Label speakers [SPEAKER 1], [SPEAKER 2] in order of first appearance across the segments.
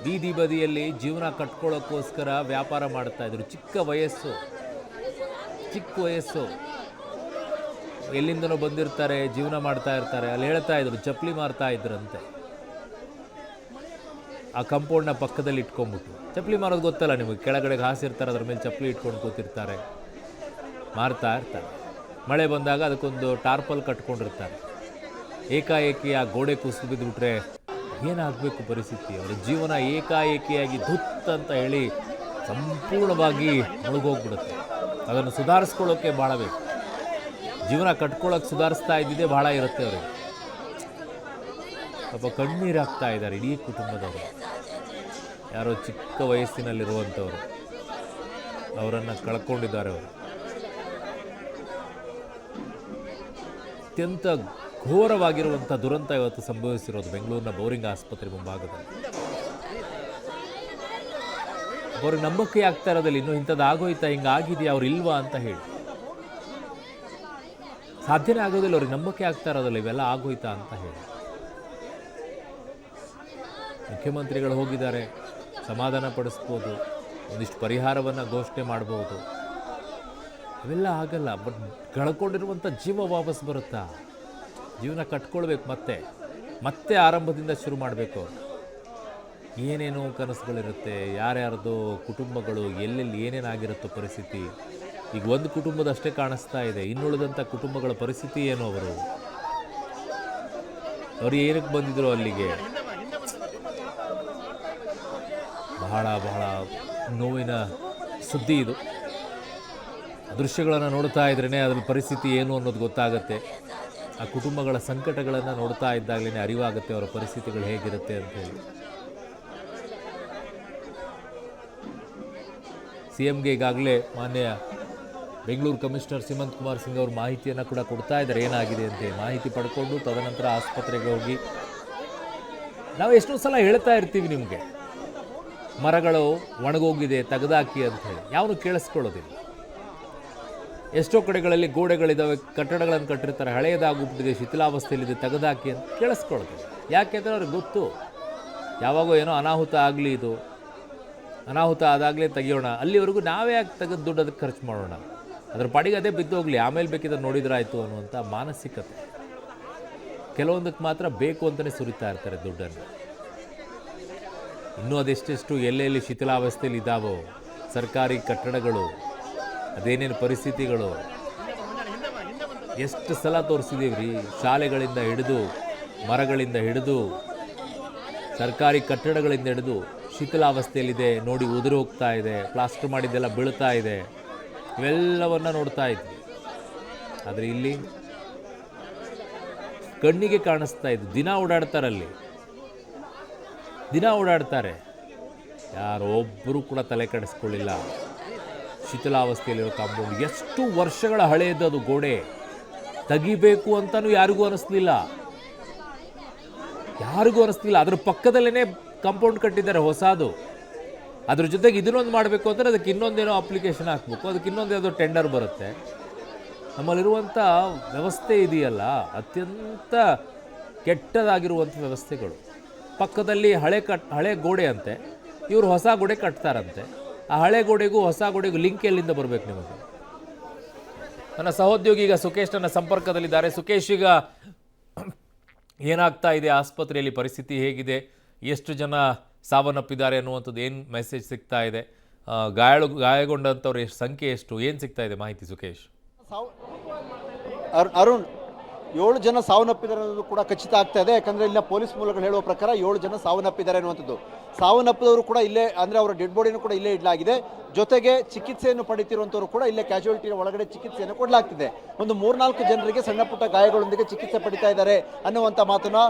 [SPEAKER 1] ಬೀದಿ ಬದಿಯಲ್ಲಿ ಜೀವನ ಕಟ್ಕೊಳ್ಳೋಕ್ಕೋಸ್ಕರ ವ್ಯಾಪಾರ ಮಾಡ್ತಾಯಿದ್ರು. ಚಿಕ್ಕ ವಯಸ್ಸು ಎಲ್ಲಿಂದನೋ ಬಂದಿರ್ತಾರೆ, ಜೀವನ ಮಾಡ್ತಾ ಇರ್ತಾರೆ. ಅಲ್ಲಿ ಹೇಳ್ತಾ ಇದ್ರು ಚಪ್ಪಲಿ ಮಾರ್ತಾ ಇದ್ರಂತೆ. ಆ ಕಂಪೌಂಡ್ನ ಪಕ್ಕದಲ್ಲಿ ಇಟ್ಕೊಂಡ್ಬಿಟ್ಟು ಚಪ್ಪಲಿ ಮಾರೋದು ಗೊತ್ತಲ್ಲ ನಿಮಗೆ, ಕೆಳಗಡೆಗೆ ಹಾಸಿರ್ತಾರೆ, ಅದ್ರ ಮೇಲೆ ಚಪ್ಪಲಿ ಇಟ್ಕೊಂಡು ಕೂತಿರ್ತಾರೆ, ಮಾರ್ತಾ ಇರ್ತಾರೆ. ಮಳೆ ಬಂದಾಗ ಅದಕ್ಕೊಂದು ಟಾರ್ಪಲ್ ಕಟ್ಕೊಂಡಿರ್ತಾರೆ. ಏಕಾಏಕಿ ಆ ಗೋಡೆ ಕುಸಿದು ಬಿದ್ದುಬಿಟ್ರೆ ಏನಾಗಬೇಕು ಪರಿಸ್ಥಿತಿ? ಅವರ ಜೀವನ ಏಕಾಏಕಿಯಾಗಿ ಧುತ್ ಅಂತ ಹೇಳಿ ಸಂಪೂರ್ಣವಾಗಿ ಮುಳುಗೋಗ್ಬಿಡುತ್ತೆ. ಅದನ್ನು ಸುಧಾರಿಸ್ಕೊಳ್ಳೋಕ್ಕೆ ಭಾಳ ಬೇಕು. ಜೀವನ ಕಟ್ಕೊಳ್ಳೋಕೆ ಸುಧಾರಿಸ್ತಾ ಇದ್ದಿದ್ದೇ ಭಾಳ ಇರುತ್ತೆ ಅವರಿಗೆ. ಪಾಪ ಕಣ್ಣೀರಾಗ್ತಾ ಇದ್ದಾರೆ ಇಡೀ ಕುಟುಂಬದವರು. ಯಾರೋ ಚಿಕ್ಕ ವಯಸ್ಸಿನಲ್ಲಿರುವಂಥವ್ರು, ಅವರನ್ನು ಕಳ್ಕೊಂಡಿದ್ದಾರೆ ಅವರು. ಅತ್ಯಂತ ಘೋರವಾಗಿರುವಂಥ ದುರಂತ ಇವತ್ತು ಸಂಭವಿಸಿರೋದು ಬೆಂಗಳೂರಿನ ಬೌರಿಂಗ್ ಆಸ್ಪತ್ರೆ ಮುಂಭಾಗದಲ್ಲಿ. ಅವ್ರಿಗೆ ನಂಬಕ್ಕೆ ಆಗ್ತಾ ಇರೋದಿಲ್ಲ, ಇನ್ನೂ ಇಂಥದ್ದು ಆಗೋಯ್ತಾ, ಹಿಂಗಾಗಿದೆಯಾ, ಅವ್ರು ಇಲ್ವಾ ಅಂತ ಹೇಳಿ. ಸಾಧ್ಯನೇ ಆಗೋದಿಲ್ಲ, ಅವ್ರಿಗೆ ನಂಬಕ್ಕೆ ಆಗ್ತಾ ಇರೋದಿಲ್ಲ ಇವೆಲ್ಲ ಆಗೋಯ್ತಾ ಅಂತ ಹೇಳಿ. ಮುಖ್ಯಮಂತ್ರಿಗಳು ಹೋಗಿದ್ದಾರೆ, ಸಮಾಧಾನ ಪಡಿಸ್ಬೋದು, ಒಂದಿಷ್ಟು ಪರಿಹಾರವನ್ನು ಘೋಷಣೆ ಮಾಡ್ಬೋದು. ಅವೆಲ್ಲ ಆಗಲ್ಲ. ಬಟ್ ಕಳ್ಕೊಂಡಿರುವಂಥ ಜೀವ ವಾಪಸ್ ಬರುತ್ತಾ? ಜೀವನ ಕಟ್ಕೊಳ್ಬೇಕು, ಮತ್ತೆ ಆರಂಭದಿಂದ ಶುರು ಮಾಡಬೇಕು. ಏನೇನೋ ಕನಸುಗಳಿರುತ್ತೆ, ಯಾರ್ಯಾರ್ದೋ ಕುಟುಂಬಗಳು, ಎಲ್ಲೆಲ್ಲಿ ಏನೇನಾಗಿರುತ್ತೋ ಪರಿಸ್ಥಿತಿ. ಈಗ ಒಂದು ಕುಟುಂಬದಷ್ಟೇ ಕಾಣಿಸ್ತಾ ಇದೆ, ಇನ್ನುಳಿದಂಥ ಕುಟುಂಬಗಳ ಪರಿಸ್ಥಿತಿ ಏನು? ಅವರು ಏನಕ್ಕೆ ಬಂದಿದ್ರು ಅಲ್ಲಿಗೆ? ಬಹಳ ಬಹಳ ನೋವಿನ ಸುದ್ದಿ ಇದು. ದೃಶ್ಯಗಳನ್ನು ನೋಡ್ತಾ ಇದ್ರೇ ಅದರ ಪರಿಸ್ಥಿತಿ ಏನು ಅನ್ನೋದು ಗೊತ್ತಾಗುತ್ತೆ. ಆ ಕುಟುಂಬಗಳ ಸಂಕಟಗಳನ್ನು ನೋಡ್ತಾ ಇದ್ದಾಗಲೇ ಅರಿವಾಗುತ್ತೆ ಅವರ ಪರಿಸ್ಥಿತಿಗಳು ಹೇಗಿರುತ್ತೆ ಅಂತ ಹೇಳಿ. CMಗೆ ಈಗಾಗಲೇ ಮಾನ್ಯ ಬೆಂಗಳೂರು ಕಮಿಷನರ್ ಸಿಮಂತ್ ಕುಮಾರ್ ಸಿಂಗ್ ಅವರು ಮಾಹಿತಿಯನ್ನು ಕೂಡ ಕೊಡ್ತಾ ಇದ್ದಾರೆ ಏನಾಗಿದೆ ಅಂತ. ಮಾಹಿತಿ ಪಡ್ಕೊಂಡು ತದನಂತರ ಆಸ್ಪತ್ರೆಗೆ ಹೋಗಿ, ನಾವು ಎಷ್ಟೋ ಸಲ ಹೇಳ್ತಾ ಇರ್ತೀವಿ ನಿಮಗೆ, ಮರಗಳು ಒಣಗೋಗಿದೆ ತೆಗೆದಾಕಿ ಅಂತ ಹೇಳಿ. ಯಾವನು ಕೇಳಿಸ್ಕೊಳ್ಳೋದಿಲ್ಲ. ಎಷ್ಟೋ ಕಡೆಗಳಲ್ಲಿ ಗೋಡೆಗಳಿದ್ದಾವೆ, ಕಟ್ಟಡಗಳನ್ನು ಕಟ್ಟಿರ್ತಾರೆ, ಹಳೆಯದಾಗ್ಬಿಟ್ಟಿದೆ, ಶಿಥಿಲಾವಸ್ಥೆಯಲ್ಲಿದೆ, ತೆಗೆದಾಕಿ ಅಂತ ಕೇಳಿಸ್ಕೊಳ್ಳೋದಿಲ್ಲ. ಯಾಕೆಂದರೆ ಅವ್ರಿಗೆ ಗೊತ್ತು, ಯಾವಾಗೋ ಏನೋ ಅನಾಹುತ ಆಗಲಿ, ಇದು ಅನಾಹುತ ಆದಾಗಲೇ ತೆಗಿಯೋಣ, ಅಲ್ಲಿವರೆಗೂ ನಾವೇ ಯಾಕೆ ತೆಗೆದು ದುಡ್ಡು ಅದಕ್ಕೆ ಖರ್ಚು ಮಾಡೋಣ, ಅದ್ರ ಪಾಡಿಗೆ ಅದೇ ಬಿದ್ದೋಗ್ಲಿ, ಆಮೇಲೆ ಬೇಕಿದ್ರೆ ನೋಡಿದ್ರಾಯ್ತು ಅನ್ನುವಂಥ ಮಾನಸಿಕತೆ. ಕೆಲವೊಂದಕ್ಕೆ ಮಾತ್ರ ಬೇಕು ಅಂತಲೇ ಸುರಿತಾ ಇರ್ತಾರೆ ದುಡ್ಡನ್ನು. ಇನ್ನೂ ಅದೆಷ್ಟೆಷ್ಟು ಎಲ್ಲೆಲ್ಲಿ ಶಿಥಿಲಾವಸ್ಥೆಯಲ್ಲಿ ಇದ್ದಾವೋ ಸರ್ಕಾರಿ ಕಟ್ಟಡಗಳು, ಅದೇನೇನು ಪರಿಸ್ಥಿತಿಗಳು, ಎಷ್ಟು ಸಲ ತೋರಿಸಿದ್ದೀವಿ ರೀ. ಶಾಲೆಗಳಿಂದ ಹಿಡಿದು, ಮರಗಳಿಂದ ಹಿಡಿದು, ಸರ್ಕಾರಿ ಕಟ್ಟಡಗಳಿಂದ ಹಿಡಿದು ಶಿಥಿಲಾವಸ್ಥೆಯಲ್ಲಿದೆ, ನೋಡಿ ಉದುರು ಹೋಗ್ತಾ ಇದೆ, ಪ್ಲಾಸ್ಟರ್ ಮಾಡಿದ್ದೆಲ್ಲ ಬೀಳ್ತಾ ಇದೆ, ಇವೆಲ್ಲವನ್ನು ನೋಡ್ತಾ ಇದ್ವಿ. ಆದರೆ ಇಲ್ಲಿ ಕಣ್ಣಿಗೆ ಕಾಣಿಸ್ತಾ ಇದ್ದು, ದಿನ ಓಡಾಡ್ತಾರಲ್ಲಿ, ದಿನ ಓಡಾಡ್ತಾರೆ, ಯಾರೊಬ್ಬರೂ ಕೂಡ ತಲೆ ಕೆಡಿಸ್ಕೊಳ್ಳಿಲ್ಲ. ಶಿಥಿಲಾವಸ್ಥೆಯಲ್ಲಿರೋ ಕಾಂಪೌಂಡ್, ಎಷ್ಟು ವರ್ಷಗಳ ಹಳೆಯದು ಗೋಡೆ, ತೆಗಿಬೇಕು ಅಂತಲೂ ಯಾರಿಗೂ ಅನ್ನಿಸ್ಲಿಲ್ಲ. ಅದ್ರ ಪಕ್ಕದಲ್ಲೇ ಕಾಂಪೌಂಡ್ ಕಟ್ಟಿದ್ದಾರೆ ಹೊಸದು. ಅದ್ರ ಜೊತೆಗೆ ಇದನ್ನೊಂದು ಮಾಡಬೇಕು ಅಂದರೆ ಅದಕ್ಕೆ ಇನ್ನೊಂದೇನೋ ಅಪ್ಲಿಕೇಶನ್ ಹಾಕಬೇಕು, ಅದಕ್ಕೆ ಇನ್ನೊಂದು ಯಾವುದೋ ಟೆಂಡರ್ ಬರುತ್ತೆ. ನಮ್ಮಲ್ಲಿರುವಂಥ ವ್ಯವಸ್ಥೆ ಇದೆಯಲ್ಲ, ಅತ್ಯಂತ ಕೆಟ್ಟದಾಗಿರುವಂಥ ವ್ಯವಸ್ಥೆಗಳು. ಪಕ್ಕದಲ್ಲಿ ಹಳೆ ಗೋಡೆ ಅಂತೆ, ಇವರು ಹೊಸ ಗೋಡೆ ಕಟ್ತಾರಂತೆ. ಆ ಹಳೆ ಗೋಡೆಗೂ ಹೊಸ ಗೋಡೆಗೂ ಲಿಂಕ್ ಎಲ್ಲಿಂದ ಬರಬೇಕು ನಿಮಗೆ? ನನ್ನ ಸಹೋದ್ಯೋಗಿ ಈಗ ಸುಕೇಶ್ ನನ್ನ ಸಂಪರ್ಕದಲ್ಲಿದ್ದಾರೆ. ಸುಕೇಶ್, ಈಗ ಏನಾಗ್ತಾ ಇದೆ ಆಸ್ಪತ್ರೆಯಲ್ಲಿ, ಪರಿಸ್ಥಿತಿ ಹೇಗಿದೆ, ಎಷ್ಟು ಜನ ಸಾವನ್ನಪ್ಪಿದ್ದಾರೆ ಅನ್ನುವಂಥದ್ದು ಏನು ಮೆಸೇಜ್ ಸಿಗ್ತಾ ಇದೆ? ಗಾಯಗೊಂಡಂಥವ್ರ ಸಂಖ್ಯೆ ಎಷ್ಟು, ಏನು ಸಿಗ್ತಾ ಇದೆ ಮಾಹಿತಿ ಸುಕೇಶ್?
[SPEAKER 2] ಅರುಣ್, 7 ಜನ ಸಾವನ್ನಪ್ಪಿದ್ದಾರೆ ಅನ್ನೋದು ಕೂಡ ಖಚಿತ ಆಗ್ತಾ ಇದೆ. ಯಾಕಂದರೆ ಇಲ್ಲಿನ ಪೊಲೀಸ್ ಮೂಲಗಳು ಹೇಳುವ ಪ್ರಕಾರ 7 ಜನ ಸಾವನ್ನಪ್ಪಿದ್ದಾರೆ ಅನ್ನುವಂಥದ್ದು. ಸಾವನ್ನಪ್ಪಿದವರು ಕೂಡ ಇಲ್ಲೇ, ಅಂದರೆ ಅವರ ಡೆಡ್ ಬಾಡಿನೂ ಕೂಡ ಇಲ್ಲೇ ಇಡಲಾಗಿದೆ. ಜೊತೆಗೆ ಚಿಕಿತ್ಸೆಯನ್ನು ಪಡೆಯುತ್ತಿರುವಂಥವ್ರು ಕೂಡ ಇಲ್ಲೇ ಕ್ಯಾಶುಯಾಲಿಟಿಯ ಒಳಗಡೆ ಚಿಕಿತ್ಸೆಯನ್ನು ಕೊಡಲಾಗ್ತಿದೆ. ಒಂದು 3-4 ಜನರಿಗೆ ಸಣ್ಣ ಪುಟ್ಟ ಗಾಯಗಳೊಂದಿಗೆ ಚಿಕಿತ್ಸೆ ಪಡಿತಾ ಇದ್ದಾರೆ ಅನ್ನುವಂಥ ಮಾತನ್ನ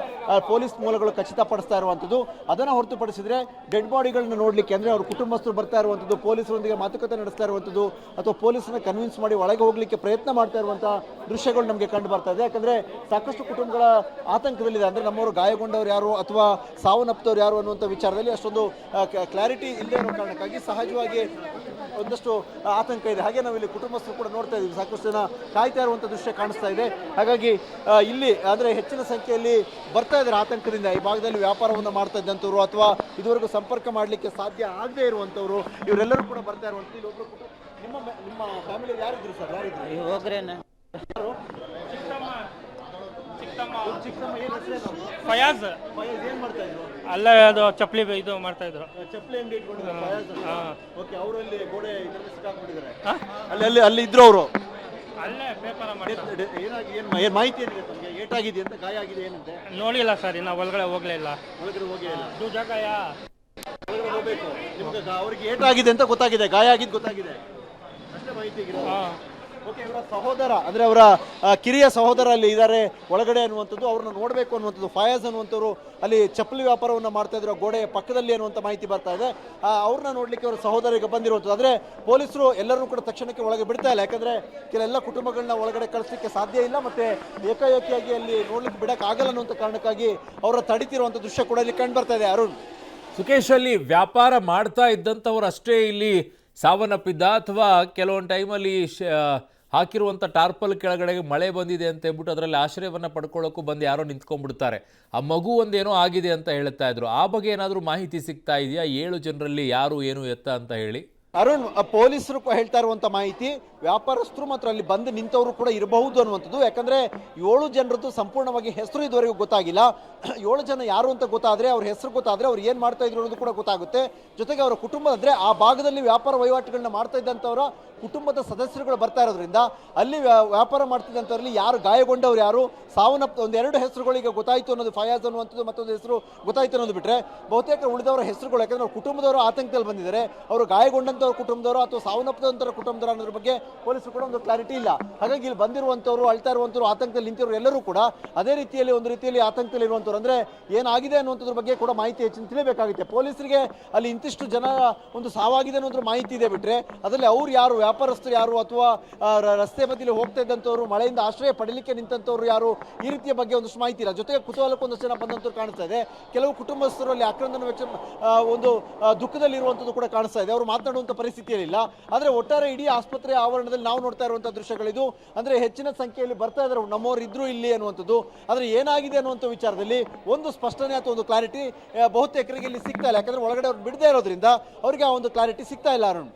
[SPEAKER 2] ಪೊಲೀಸ್ ಮೂಲಗಳು ಖಚಿತಪಡಿಸ್ತಾ ಇರುವಂಥದ್ದು. ಅದನ್ನು ಹೊರತುಪಡಿಸಿದ್ರೆ ಡೆಡ್ ಬಾಡಿಗಳನ್ನ ನೋಡಲಿಕ್ಕೆ, ಅಂದರೆ ಅವ್ರ ಕುಟುಂಬಸ್ಥರು ಬರ್ತಾ ಇರುವಂಥದ್ದು, ಪೊಲೀಸರೊಂದಿಗೆ ಮಾತುಕತೆ ನಡೆಸ್ತಾ ಇರುವಂಥದ್ದು, ಅಥವಾ ಪೊಲೀಸರನ್ನ ಕನ್ವಿನ್ಸ್ ಮಾಡಿ ಒಳಗೆ ಹೋಗಲಿಕ್ಕೆ ಪ್ರಯತ್ನ ಮಾಡ್ತಾ ಇರುವಂಥ ದೃಶ್ಯಗಳು ನಮಗೆ ಕಂಡು ಬರ್ತಾ ಇದೆ. ಯಾಕಂದರೆ ಸಾಕಷ್ಟು ಕುಟುಂಬಗಳ ಆತಂಕದಲ್ಲಿದೆ. ಅಂದರೆ ನಮ್ಮವರು ಗಾಯಗೊಂಡವ್ರು ಯಾರು ಅಥವಾ ಸಾವನ್ನಪ್ಪಿದವ್ರು ಯಾರು ಅನ್ನುವಂಥ ವಿಚಾರದಲ್ಲಿ ಅಷ್ಟೊಂದು ಕ್ಲಾರಿಟಿ ಇಲ್ಲದೆ ಇರೋ ಕಾರಣಕ್ಕಾಗಿ ಸಹಜವಾಗಿ ಒಂದಷ್ಟು ಆತಂಕ ಇದೆ. ಹಾಗೆ ನಾವು ಇಲ್ಲಿ ಕುಟುಂಬಸ್ಥರು ಕೂಡ ನೋಡ್ತಾ ಇದ್ದೀವಿ, ಸಾಕಷ್ಟು ಜನ ಕಾಯ್ತಾ ಇರುವಂಥ ದೃಶ್ಯ ಕಾಣಿಸ್ತಾ ಇದೆ. ಹಾಗಾಗಿ ಇಲ್ಲಿ ಅಂದರೆ ಹೆಚ್ಚಿನ ಸಂಖ್ಯೆಯಲ್ಲಿ ಬರ್ತಾ ಇದ್ದಾರೆ ಆತಂಕದಿಂದ. ಈ ಭಾಗದಲ್ಲಿ ವ್ಯಾಪಾರವನ್ನು ಮಾಡ್ತಾ ಇದ್ದಂಥವ್ರು ಅಥವಾ ಇದುವರೆಗೂ ಸಂಪರ್ಕ ಮಾಡಲಿಕ್ಕೆ ಸಾಧ್ಯ ಆಗದೇ ಇರುವಂಥವ್ರು ಇವರೆಲ್ಲರೂ ಕೂಡ ಬರ್ತಾ ಇರುವಂಥ ಇಲ್ಲಿ ಒಬ್ಬರು ನಿಮ್ಮ ಫ್ಯಾಮಿಲಿ ಯಾರಿದ್ರು ಸರ್? ಯಾರಿದ್ರು?
[SPEAKER 3] ಹೋಗ್ರೇನ
[SPEAKER 2] ಚಿಕ್ಕಮ್ಮ ಏನು ಹೆಸರೇನು?
[SPEAKER 4] ಫಯಾಜ್
[SPEAKER 2] ಫಯಾಜ್ ಏನ್ ಮಾಡ್ತಾ ಇದ್ರು?
[SPEAKER 4] ಅಲ್ಲೇ ಅದು ಚಪ್ಪಲಿ ಇದು ಮಾಡ್ತಾ ಇದ್ರು.
[SPEAKER 2] ಚಪ್ಪಲಿ ಅಂಗಡಿ ಇಟ್ಕೊಂಡಿದ್ದಾರೆ ಫಯಾಜ್ ಅಂತ.
[SPEAKER 4] ಹಾ.
[SPEAKER 2] ಓಕೆ, ಅವರಲ್ಲಿ ಗೋಡೆ ಇದರಲ್ಲಿ ಸಿಕ್ಕಾಕೊಂಡಿದ್ದಾರೆ. ಅಲ್ಲಿ ಇದ್ರು ಅವರು.
[SPEAKER 4] ಅಲ್ಲೇ ವ್ಯಾಪಾರ ಮಾಡ್ತಾರೆ.
[SPEAKER 2] ಏನ್ ಮಾಹಿತಿ ಏನಿದೆ ತಮಗೆ? ಏಟಾಗಿದೆ ಅಂತ, ಗಾಯ ಆಗಿದೆ ಏನಂತೆ?
[SPEAKER 4] ನೋಡಿಲ್ಲ ಸರ್, ಇನ್ನ ಒಳಗಡೆ ಹೋಗ್ಲೇ ಇಲ್ಲ.
[SPEAKER 2] ಒಳಗಡೆ ಹೋಗೇ ಇಲ್ಲ.
[SPEAKER 4] ಇದು ಜಾಗಯ
[SPEAKER 2] ಒಳಗಡೆ ಹೋಗ್ಬೇಕು. ನಿಮ್ಗೆ ಅವ್ರಿಗೆ ಏಟಾಗಿದೆ ಅಂತ ಗೊತ್ತಾಗಿದೆ, ಗಾಯ ಆಗಿದ್ದು ಗೊತ್ತಾಗಿದೆ, ಅಷ್ಟೇ ಮಾಹಿತಿ ಆಗಿರೋದು. ಓಕೆ, ಇವರ ಸಹೋದರ ಅಂದ್ರೆ ಅವರ ಕಿರಿಯ ಸಹೋದರ ಅಲ್ಲಿ ಇದ್ದಾರೆ ಒಳಗಡೆ ಅನ್ನುವಂಥದ್ದು, ಅವ್ರನ್ನ ನೋಡಬೇಕು ಅನ್ನುವಂಥದ್ದು. ಫಯಾಜ್ ಅನ್ನುವಂಥವ್ರು ಅಲ್ಲಿ ಚಪ್ಪಲಿ ವ್ಯಾಪಾರವನ್ನು ಮಾಡ್ತಾ ಇದ್ರು ಗೋಡೆಯ ಪಕ್ಕದಲ್ಲಿ ಅನ್ನುವಂಥ ಮಾಹಿತಿ ಬರ್ತಾ ಇದೆ. ಅವ್ರನ್ನ ನೋಡ್ಲಿಕ್ಕೆ ಅವರ ಸಹೋದರಿಗೆ ಬಂದಿರುವಂಥದ್ದು. ಆದರೆ ಪೊಲೀಸರು ಎಲ್ಲರೂ ಕೂಡ ತಕ್ಷಣಕ್ಕೆ ಒಳಗೆ ಬಿಡ್ತಾ ಇಲ್ಲ, ಯಾಕಂದ್ರೆ ಕೆಲವೆಲ್ಲ ಕುಟುಂಬಗಳನ್ನ ಒಳಗಡೆ ಕಳಿಸ್ಲಿಕ್ಕೆ ಸಾಧ್ಯ ಇಲ್ಲ, ಮತ್ತೆ ಏಕಾಏಕಿಯಾಗಿ ಅಲ್ಲಿ ನೋಡ್ಲಿಕ್ಕೆ ಬಿಡಕ್ಕೆ ಆಗಲ್ಲ ಅನ್ನುವಂಥ ಕಾರಣಕ್ಕಾಗಿ ಅವರ ತಡಿತಿರುವಂಥ ದೃಶ್ಯ ಕೂಡ ಇಲ್ಲಿ ಕಂಡು ಬರ್ತಾ ಇದೆ. ಅರುಣ್,
[SPEAKER 1] ಸುಖೇಶ್, ಅಲ್ಲಿ ವ್ಯಾಪಾರ ಮಾಡ್ತಾ ಇದ್ದಂಥವ್ರು ಅಷ್ಟೇ ಇಲ್ಲಿ ಸಾವನ್ನಪ್ಪಿದ್ದ, ಅಥವಾ ಕೆಲವೊಂದು ಟೈಮಲ್ಲಿ ಹಾಕಿರುವಂಥ ಟಾರ್ಪಲ್ ಕೆಳಗಡೆ ಮಳೆ ಬಂದಿದೆ ಅಂತ ಹೇಳ್ಬಿಟ್ಟು ಅದರಲ್ಲಿ ಆಶ್ರಯವನ್ನು ಪಡ್ಕೊಳ್ಳೋಕ್ಕೂ ಬಂದು ಯಾರೋ ನಿಂತ್ಕೊಂಡ್ಬಿಡ್ತಾರೆ. ಆ ಮಗು ಒಂದೇನೋ ಆಗಿದೆ ಅಂತ ಹೇಳ್ತಾ ಇದ್ರು. ಆ ಬಗ್ಗೆ ಏನಾದರೂ ಮಾಹಿತಿ ಸಿಗ್ತಾ ಇದೆಯಾ? 7 ಜನರಲ್ಲಿ ಯಾರು ಏನು ಎತ್ತ ಅಂತ ಹೇಳಿ?
[SPEAKER 2] ಅರುಣ್, ಪೊಲೀಸರು ಹೇಳ್ತಾ ಇರುವಂಥ ಮಾಹಿತಿ ವ್ಯಾಪಾರಸ್ಥರು ಮಾತ್ರ ಅಲ್ಲಿ ಬಂದು ನಿಂತವರು ಕೂಡ ಇರಬಹುದು ಅನ್ನುವಂಥದ್ದು. ಯಾಕಂದ್ರೆ 7 ಜನರದ್ದು ಸಂಪೂರ್ಣವಾಗಿ ಹೆಸರು ಇದುವರೆಗೂ ಗೊತ್ತಾಗಿಲ್ಲ. 7 ಜನ ಯಾರು ಅಂತ ಗೊತ್ತಾದ್ರೆ, ಅವ್ರ ಹೆಸರು ಗೊತ್ತಾದ್ರೆ ಅವ್ರು ಏನ್ ಮಾಡ್ತಾ ಇದ್ರು ಅನ್ನೋದು ಕೂಡ ಗೊತ್ತಾಗುತ್ತೆ. ಜೊತೆಗೆ ಅವರ ಕುಟುಂಬ ಅಂದ್ರೆ ಆ ಭಾಗದಲ್ಲಿ ವ್ಯಾಪಾರ ವಹಿವಾಟುಗಳನ್ನ ಮಾಡ್ತಾ ಇದ್ದಂಥವರ ಕುಟುಂಬದ ಸದಸ್ಯರುಗಳು ಬರ್ತಾ ಇರೋದ್ರಿಂದ ಅಲ್ಲಿ ವ್ಯಾಪಾರ ಮಾಡ್ತಿದ್ದಂಥವ್ರಲ್ಲಿ ಯಾರು ಗಾಯಗೊಂಡವ್ರು, ಯಾರು ಸಾವನ್ನಪ್ಪ, ಒಂದೆರಡು ಹೆಸರುಗಳಿಗೆ ಗೊತ್ತಾಯ್ತು ಅನ್ನೋದು, ಫಯಾಜ್ ಅನ್ನುವಂಥದ್ದು ಮತ್ತೊಂದು ಹೆಸರು ಗೊತ್ತಾಯ್ತು ಅನ್ನೋದು ಬಿಟ್ರೆ ಬಹುತೇಕ ಉಳಿದವರ ಹೆಸರುಗಳು, ಯಾಕಂದ್ರೆ ಅವ್ರ ಕುಟುಂಬದವರು ಆತಂಕದಲ್ಲಿ ಬಂದಿದ್ದಾರೆ. ಅವರು ಗಾಯಗೊಂಡಂಥವ್ರ ಕುಟುಂಬದವರು ಅಥವಾ ಸಾವನ್ನಪ್ಪದಂಥವ್ರ ಕುಟುಂಬದವರು ಅನ್ನೋದ್ರ ಬಗ್ಗೆ ಪೊಲೀಸರು ಕೂಡ ಒಂದು ಕ್ಲಾರಿಟಿ ಇಲ್ಲ. ಹಾಗಾಗಿ ಇಲ್ಲಿ ಬಂದಿರುವಂಥವ್ರು, ಅಳ್ತಾ ಇರುವಂಥವ್ರು, ಆತಂಕದಲ್ಲಿ ನಿಂತಿರೋರು ಎಲ್ಲರೂ ಕೂಡ ಅದೇ ರೀತಿಯಲ್ಲಿ ಒಂದು ರೀತಿಯಲ್ಲಿ ಆತಂಕದಲ್ಲಿ ಇರುವಂಥವ್ರು. ಅಂದ್ರೆ ಏನಾಗಿದೆ ಅನ್ನುವಂಥದ್ರ ಬಗ್ಗೆ ಕೂಡ ಮಾಹಿತಿ ಹೆಚ್ಚಿನ ತಿಳಿಬೇಕಾಗುತ್ತೆ. ಪೊಲೀಸರಿಗೆ ಅಲ್ಲಿ ಇಂತಿಷ್ಟು ಜನ ಒಂದು ಸಾವಾಗಿದೆ ಅನ್ನೋದ್ರ ಮಾಹಿತಿ ಇದೆ ಬಿಟ್ರೆ ಅದರಲ್ಲಿ ಅವ್ರು ಯಾರು, ವ್ಯಾಪಾರಸ್ಥರು ಯಾರು, ಅಥವಾ ರಸ್ತೆ ಬದಿಯಲ್ಲಿ ಹೋಗ್ತಾ ಇದ್ದಂಥವ್ರು, ಮಳೆಯಿಂದ ಆಶ್ರಯ ಪಡಲಿಕ್ಕೆ ನಿಂತಂಥವ್ರು ಯಾರು, ಈ ರೀತಿಯ ಬಗ್ಗೆ ಒಂದಷ್ಟು ಮಾಹಿತಿ ಇಲ್ಲ. ಜೊತೆಗೆ ಕುತೂಹಲಕ್ಕೆ ಒಂದಷ್ಟು ಜನ ಬಂದಂಥವ್ರು ಕಾಣಿಸ್ತಾ ಇದೆ. ಕೆಲವು ಕುಟುಂಬಸ್ಥರು ಅಲ್ಲಿ ಆಕ್ರಂದನ ವೆಚ್ಚ ಒಂದು ದುಃಖದಲ್ಲಿ ಇರುವಂಥದ್ದು ಕೂಡ ಕಾಣಿಸ್ತಾ ಇದೆ. ಅವರು ಮಾತನಾಡುವಂಥ ಪರಿಸ್ಥಿತಿಯಲ್ಲಿಲ್ಲ. ಆದರೆ ಒಟ್ಟಾರೆ ಇಡೀ ಆಸ್ಪತ್ರೆಯ ಆವರಣದಲ್ಲಿ ನಾವು ನೋಡ್ತಾ ಇರುವಂಥ ದೃಶ್ಯಗಳಿದು. ಅಂದ್ರೆ ಹೆಚ್ಚಿನ ಸಂಖ್ಯೆಯಲ್ಲಿ ಬರ್ತಾ ಇದ್ದಾರೆ, ನಮ್ಮವ್ರು ಇದ್ರು ಇಲ್ಲಿ ಅನ್ನುವಂಥದ್ದು. ಆದರೆ ಏನಾಗಿದೆ ಅನ್ನುವಂಥ ವಿಚಾರದಲ್ಲಿ ಒಂದು ಸ್ಪಷ್ಟನೆ ಅಥವಾ ಒಂದು ಕ್ಲಾರಿಟಿ ಬಹುತೇಕರಿಗೆ ಇಲ್ಲಿ ಸಿಗ್ತಾ ಇಲ್ಲ. ಯಾಕಂದ್ರೆ ಒಳಗಡೆ ಅವ್ರು ಬಿಡದೇ ಇರೋದ್ರಿಂದ ಅವರಿಗೆ ಆ ಒಂದು ಕ್ಲಾರಿಟಿ ಸಿಗ್ತಾ ಇಲ್ಲ. ಅರುಣ್,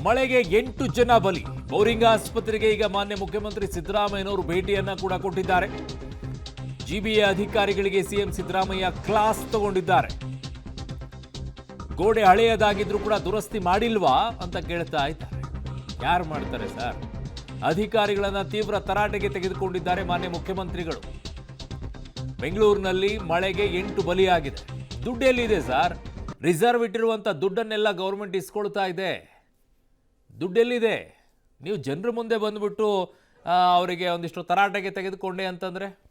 [SPEAKER 1] ಮಳೆಗೆ 8 ಜನ ಬಲಿ. ಬೋರಿಂಗ ಆಸ್ಪತ್ರೆಗೆ ಈಗ ಮಾನ್ಯ ಮುಖ್ಯಮಂತ್ರಿ ಸಿದ್ದರಾಮಯ್ಯನವರು ಭೇಟಿಯನ್ನ ಕೂಡ ಕೊಟ್ಟಿದ್ದಾರೆ. ಜಿಬಿಎ ಅಧಿಕಾರಿಗಳಿಗೆ ಸಿಎಂ ಸಿದ್ದರಾಮಯ್ಯ ಕ್ಲಾಸ್ ತಗೊಂಡಿದ್ದಾರೆ. ಗೋಡೆ ಹಳೆಯದಾಗಿದ್ರು ಕೂಡ ದುರಸ್ತಿ ಮಾಡಿಲ್ವಾ ಅಂತ ಕೇಳ್ತಾ ಇದ್ದಾರೆ. ಯಾರು ಮಾಡ್ತಾರೆ ಸರ್? ಅಧಿಕಾರಿಗಳನ್ನ ತೀವ್ರ ತರಾಟೆಗೆ ತೆಗೆದುಕೊಂಡಿದ್ದಾರೆ ಮಾನ್ಯ ಮುಖ್ಯಮಂತ್ರಿಗಳು. ಬೆಂಗಳೂರಿನಲ್ಲಿ ಮಳೆಗೆ 8 ಬಲಿಯಾಗಿದೆ. ದುಡ್ಡು ಎಲ್ಲಿದೆ ಸರ್? ರಿಸರ್ವ್ ಇಟ್ಟಿರುವಂಥ ದುಡ್ಡನ್ನೆಲ್ಲ ಗೌರ್ಮೆಂಟ್ ಇಸ್ಕೊಳ್ತಾ ಇದೆ. ದುಡ್ಡೆಲ್ಲಿದೆ? ನೀವು ಜನರ ಮುಂದೆ ಬಂದುಬಿಟ್ಟು ಅವರಿಗೆ ಒಂದಿಷ್ಟು ತರಾಟೆಗೆ ತೆಗೆದುಕೊಂಡೆ ಅಂತಂದರೆ